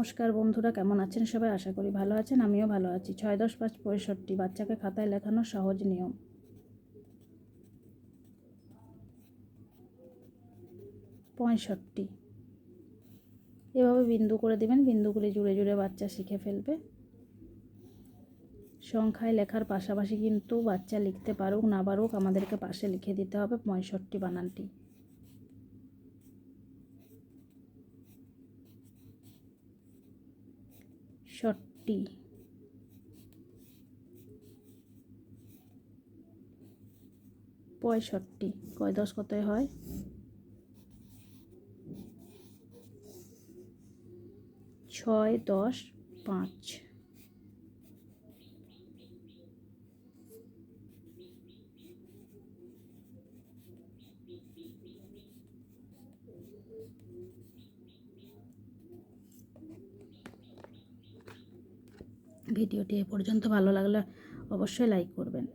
নমস্কার বন্ধুরা, কেমন আছেন সবাই? আশা করি ভালো আছেন। আমিও ভালো আছি। 6, 10, 5, 65 বাচ্চাকে খাতায় লেখানোর সহজ নিয়ম। 65 এভাবে বিন্দু করে দেবেন। বিন্দুগুলি জুড়ে জুড়ে বাচ্চা শিখে ফেলবে। সংখ্যায় লেখার পাশাপাশি কিন্তু বাচ্চা লিখতে পারুক না পারুক, আমাদেরকে পাশে লিখে দিতে হবে 65 বানানটি। ষট্টি, 65 কয় 10 কতই হয়? 6, 10, 5। ভিডিওটি এ পর্যন্ত ভালো লাগলে অবশ্যই লাইক করবেন।